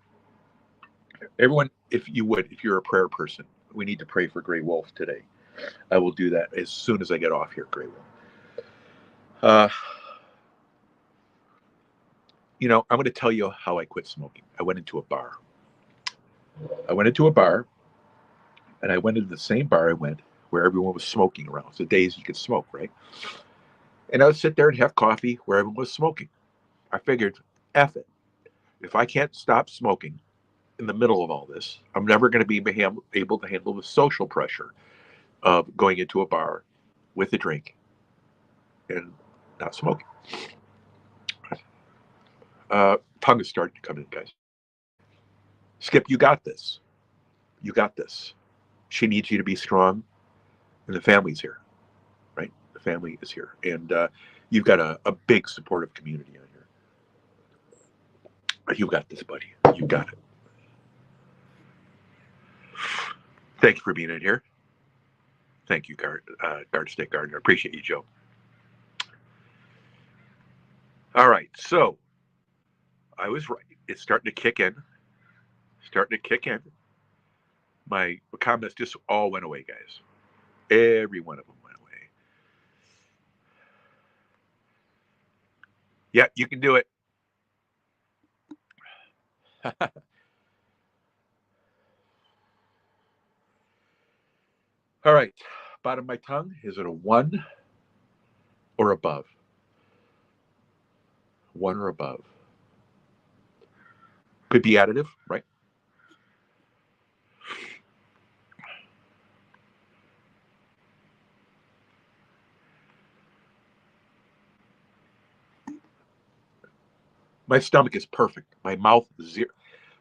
Everyone, if you're a prayer person, we need to pray for Gray Wolf today. I will do that as soon as I get off here, Gray Wolf. I'm going to tell you how I quit smoking. I went into a bar. And I went into the same bar I went where everyone was smoking around. It's the days you could smoke, right? And I would sit there and have coffee where everyone was smoking. I figured, F it. If I can't stop smoking in the middle of all this, I'm never going to be able to handle the social pressure of going into a bar with a drink and not smoking. Tongue is starting to come in, guys. Skip, you got this. You got this. She needs you to be strong, and the family's here, right? The family is here, and you've got a big supportive community out here. You got this, buddy. You got it. Thank you for being in here. Thank you, Guard Stick Gardner. Appreciate you, Joe. All right, so I was right. It's starting to kick in. My comments just all went away, guys. Every one of them went away. Yeah, you can do it. All right, bottom of my tongue, is it a 1 or above? 1 or above. Could be additive, right? My stomach is perfect. My mouth, zero.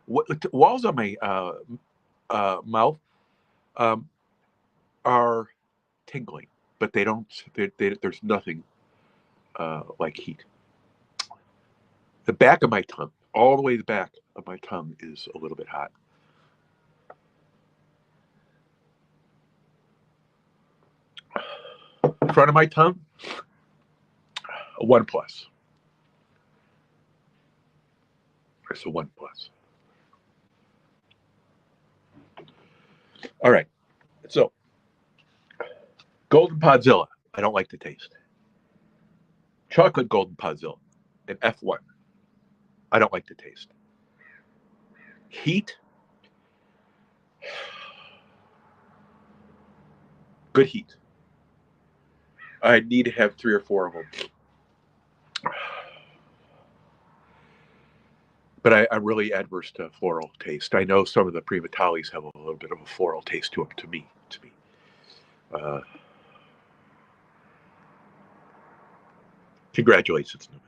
Walls on my mouth are tingling, but they don't. There's nothing like heat. The back of my tongue, all the way the back of my tongue, is a little bit hot. Front of my tongue, a 1+. It's a 1+. All right. So, Golden Podzilla, I don't like the taste. Chocolate Golden Podzilla, an F1. I don't like the taste. Heat, good heat. I need to have 3 or 4 of them. But I'm really adverse to floral taste. I know some of the Prima Talis have a little bit of a floral taste to them. To me. Congratulations, Newman.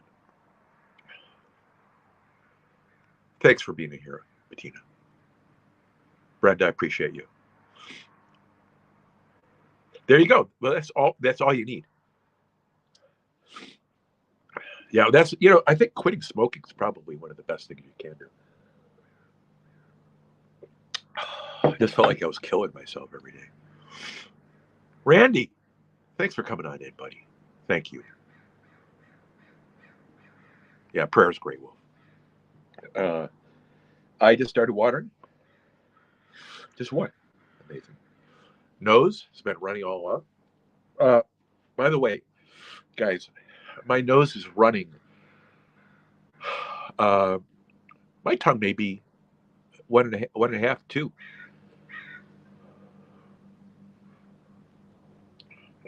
Thanks for being here, Bettina. Brenda, I appreciate you. There you go. Well, that's all you need. Yeah, I think quitting smoking is probably one of the best things you can do. I just felt like I was killing myself every day. Randy, thanks for coming on in, buddy. Thank you. Yeah, prayer's great, Wolf. I just started watering. Just one. Amazing. Nose has been running all up. By the way, guys, my nose is running. My tongue may be 1.5, 2.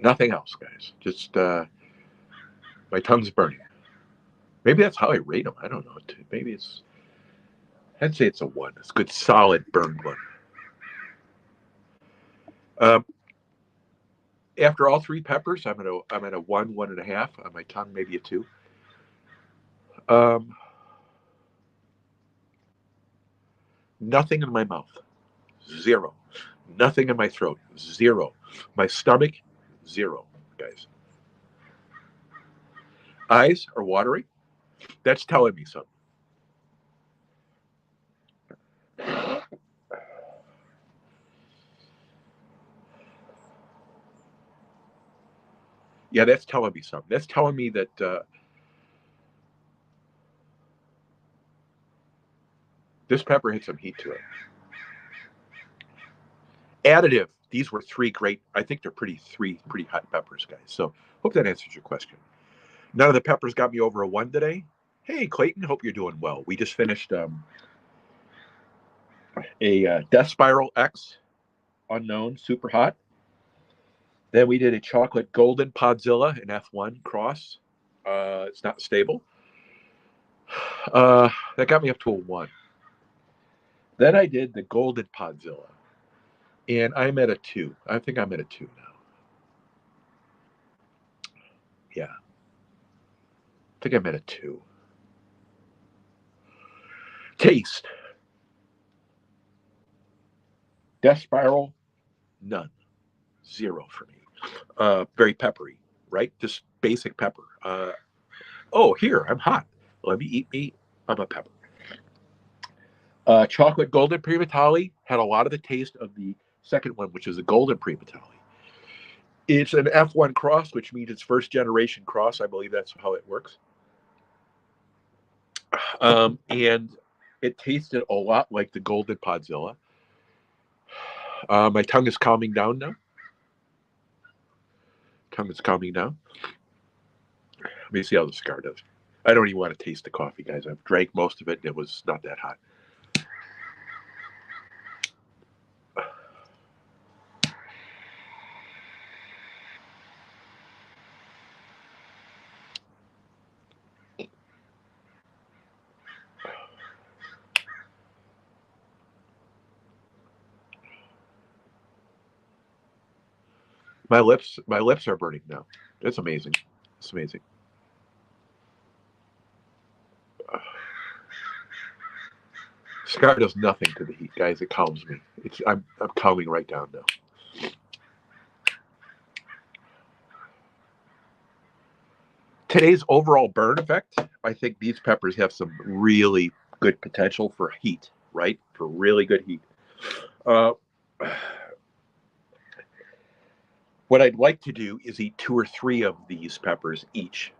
Nothing else, guys. Just my tongue's burning. Maybe that's how I rate them. I don't know. Maybe I'd say it's a 1. It's a good, solid, burned one. After all three peppers, I'm at a 1.5 on my tongue, maybe a 2. Um, Nothing in my mouth, 0. Nothing in my throat, 0. My stomach, 0, guys. Eyes are watery. That's telling me something. Yeah, that's telling me something. That's telling me that this pepper had some heat to it. Additive. These were 3 great. I think they're pretty hot peppers, guys. So hope that answers your question. None of the peppers got me over a 1 today. Hey, Clayton, hope you're doing well. We just finished a Death Spiral X Unknown Superhot. Then we did a chocolate golden Podzilla, an F1 cross. It's not stable. That got me up to a 1. Then I did the golden Podzilla, and I'm at a 2. I think I'm at a 2 now. Yeah. I think I'm at a 2. Taste. Death Spiral, none. 0 for me. Very peppery, right? Just basic pepper. Oh, here, I'm hot. Let me eat me. I'm a pepper. Chocolate golden primatali had a lot of the taste of the second one, which is a golden primatali. It's an F1 cross, which means it's first generation cross. I believe that's how it works. And it tasted a lot like the golden Podzilla. My tongue is calming down now. Tongue is calming down. Let me see how the cigar does. I don't even want to taste the coffee, guys. I've drank most of it, and it was not that hot. My lips are burning now. It's amazing. It's amazing. Cigar does nothing to the heat, guys. It calms me. I'm calming right down now. Today's overall burn effect, I think these peppers have some really good potential for heat, right? For really good heat. What I'd like to do is eat 2 or 3 of these peppers each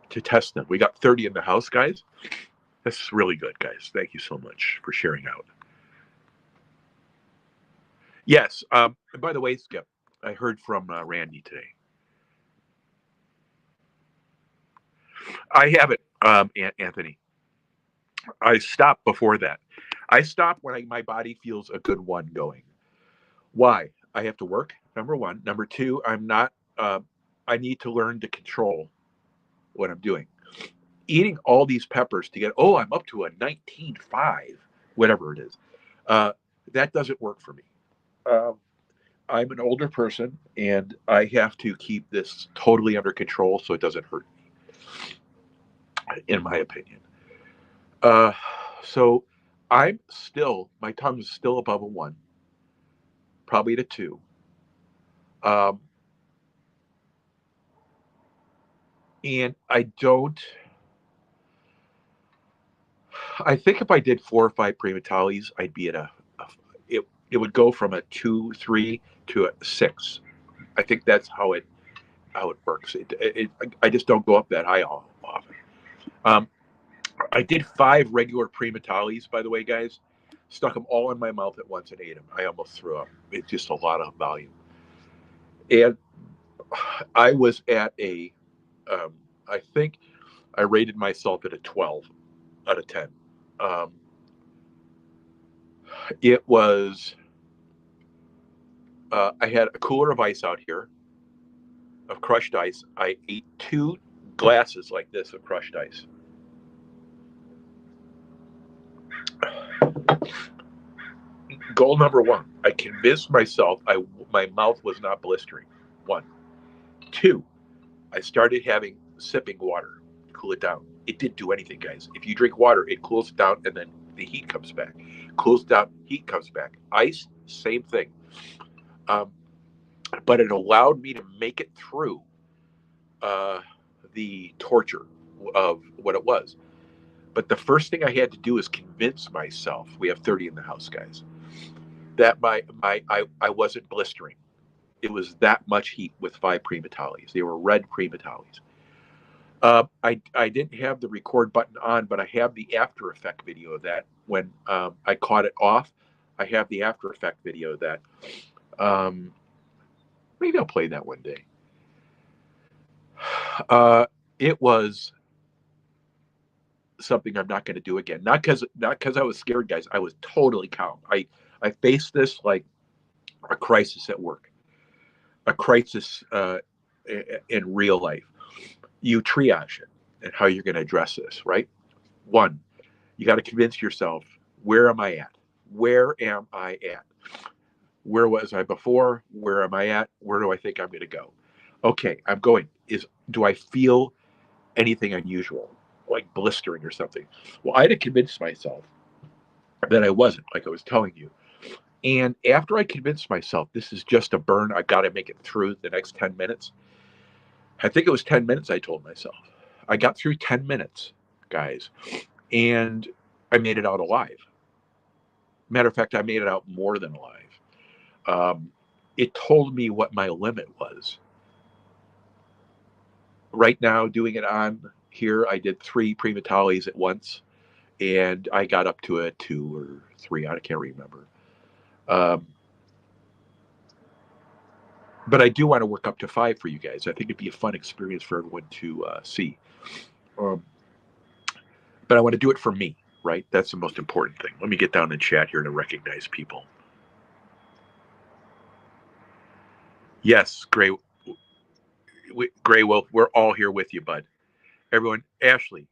to test them. We got 30 in the house, guys. That's really good, guys. Thank you so much for sharing out. Yes. And by the way, Skip, I heard from Randy today. I haven't, Anthony. I stopped before that. I stopped when my body feels a good 1 going. Why? I have to work, number 1. Number 2, I'm not, I need to learn to control what I'm doing. Eating all these peppers to get, I'm up to a 19.5, whatever it is. That doesn't work for me. I'm an older person, and I have to keep this totally under control so it doesn't hurt me, in my opinion. So my tongue is still above a 1, probably at a 2. And I think if I did 4 or 5 primatalis, I'd be at it would go from a 2, 3 to a 6. I think that's how it works. I just don't go up that high often. I did 5 regular primatalis, by the way, guys. Stuck them all in my mouth at once and ate them. I almost threw up. It's just a lot of volume. And I was at I think I rated myself at a 12 out of 10. It was, I had a cooler of ice out here, of crushed ice. I ate 2 glasses like this of crushed ice. Goal number 1, I convinced myself my mouth was not blistering. One. Two, I started sipping water, cool it down. It didn't do anything, guys. If you drink water, it cools it down and then the heat comes back. Cools down, heat comes back. Ice, same thing. Um, but it allowed me to make it through the torture of what it was. But the first thing I had to do is convince myself, we have 30 in the house, guys, that I wasn't blistering. It was that much heat with 5 Primatalis. They were red Primatalis. I didn't have the record button on, but I have the After Effect video of that. When I caught it off, I have the After Effect video of that. Maybe I'll play that one day. It was something I'm not going to do again. Not because I was scared, guys. I was totally calm. I faced this like a crisis at work, a crisis in real life. You triage it and how you're going to address this, right? One, you got to convince yourself, where am I at? Where am I at? Where was I before? Where am I at? Where do I think I'm going to go? Okay, I'm going. Do I feel anything unusual, like blistering or something? Well, I had to convince myself that I wasn't, like I was telling you. And after I convinced myself this is just a burn, I've got to make it through the next 10 minutes. I think it was 10 minutes, I told myself. I got through 10 minutes, guys, and I made it out alive. Matter of fact, I made it out more than alive. It told me what my limit was. Right now, doing it on here, I did 3 Primatalis at once, and I got up to a 2 or 3. I can't remember. But I do want to work up to 5 for you guys. I think it'd be a fun experience for everyone to see. But I want to do it for me, right? That's the most important thing. Let me get down in chat here to recognize people. Yes, Gray Wolf, we're all here with you, bud. Everyone, Ashley,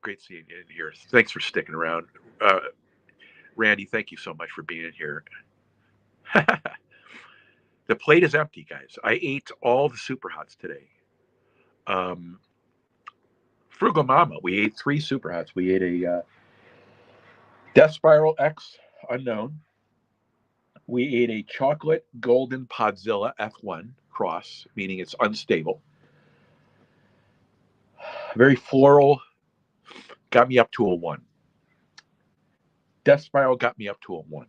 great seeing you in here. Thanks for sticking around. Randy, thank you so much for being in here. The plate is empty, guys. I ate all the Superhots today. Frugal Mama, we ate 3 Superhots. We ate a Death Spiral X Unknown. We ate a chocolate golden Podzilla F1 cross, meaning it's unstable. Very floral, got me up to a 1. Death Spiral got me up to a 1.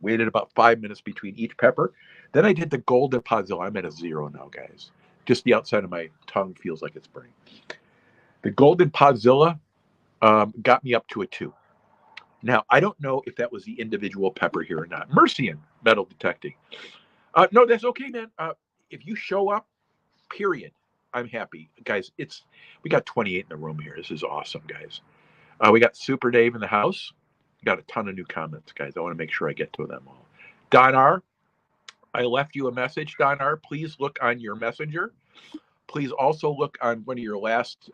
Waited about 5 minutes between each pepper. Then I did the golden Podzilla. I'm at a 0 now, guys. Just the outside of my tongue feels like it's burning. The golden Podzilla got me up to a 2. Now, I don't know if that was the individual pepper here or not. Mercian, metal detecting. No, that's okay, man. If you show up, period, I'm happy. Guys, we got 28 in the room here. This is awesome, guys. We got Super Dave in the house. Got a ton of new comments, guys. I want to make sure I get to them all. Don R., I left you a message, Don R. Please look on your messenger. Please also look on one of your last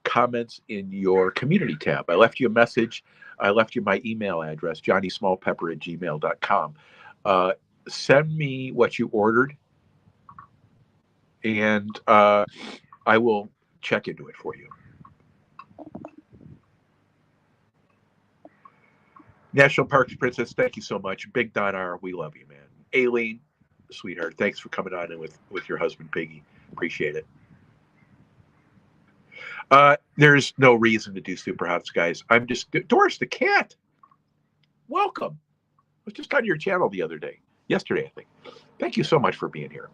comments in your community tab. I left you a message. I left you my email address, johnnysmallpepper@gmail.com. Send me what you ordered, and I will check into it for you. National Parks Princess, thank you so much. Big Don R, we love you, man. Aileen, sweetheart, thanks for coming on in with your husband, Piggy. Appreciate it. There's no reason to do Superhots, guys. I'm just Doris the cat. Welcome. I was just on your channel the other day, yesterday, I think. Thank you so much for being here.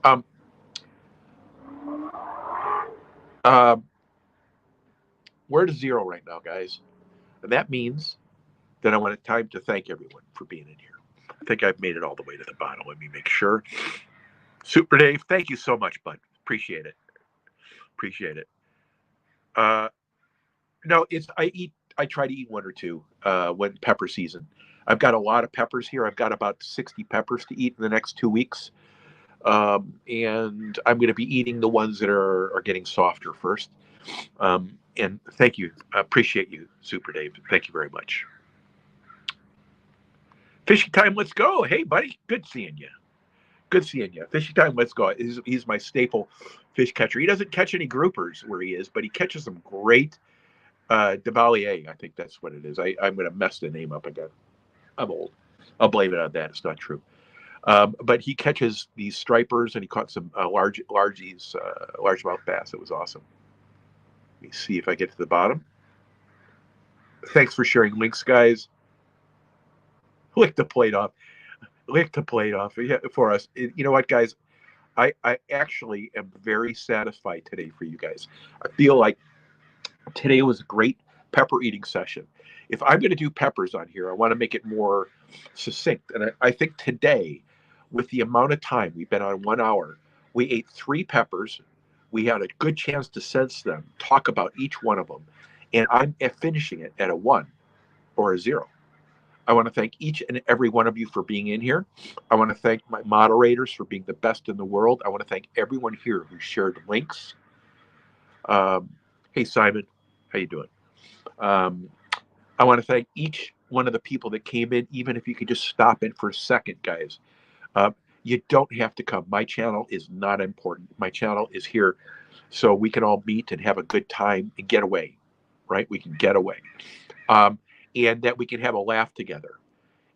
We're at a 0 right now, guys, and that means that I want time to thank everyone for being in here. I think I've made it all the way to the bottom. Let me make sure. Super Dave, thank you so much, bud. Appreciate it. Appreciate it. No, I try to eat 1 or 2 when pepper season. I've got a lot of peppers here. I've got about 60 peppers to eat in the next 2 weeks. And I'm going to be eating the ones that are getting softer first. And thank you. I appreciate you, Super Dave. Thank you very much. Fishing time, let's go. Hey, buddy. Good seeing you. Good seeing you. Fishing time, let's go. He's my staple fish catcher. He doesn't catch any groupers where he is, but he catches some great Devalier. I think that's what it is. I'm going to mess the name up again. I'm old. I'll blame it on that. It's not true. But he catches these stripers, and he caught some largemouth bass. It was awesome. Let me see if I get to the bottom. Thanks for sharing links, guys. Lick the plate off. Lick the plate off for us. You know what, guys? I actually am very satisfied today for you guys. I feel like today was a great pepper eating session. If I'm going to do peppers on here, I want to make it more succinct. And I think today, with the amount of time we've been on 1 hour, we ate 3 peppers. We had a good chance to sense them, talk about each one of them. And I'm finishing it at a 1 or a 0. I want to thank each and every one of you for being in here. I want to thank my moderators for being the best in the world. I want to thank everyone here who shared links. Hey, Simon, how you doing? I want to thank each one of the people that came in, even if you could just stop in for a second, guys. You don't have to come. My channel is not important. My channel is here so we can all meet and have a good time and get away, right? We can get away. And that we can have a laugh together.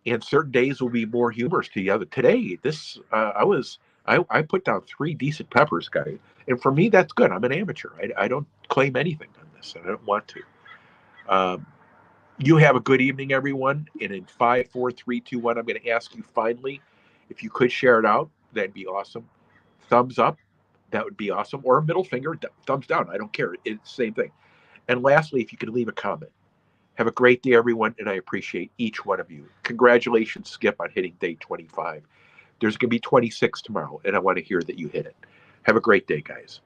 And certain days will be more humorous to the other. Today, I put down 3 decent peppers, guys. And for me, that's good. I'm an amateur. I don't claim anything on this. I don't want to. You have a good evening, everyone. And in 5, 4, 3, 2, 1, I'm going to ask you finally, if you could share it out, that'd be awesome. Thumbs up, that would be awesome. Or a middle finger, thumbs down. I don't care. It's the same thing. And lastly, if you could leave a comment. Have a great day, everyone, and I appreciate each one of you. Congratulations, Skip, on hitting day 25. There's going to be 26 tomorrow, and I want to hear that you hit it. Have a great day, guys.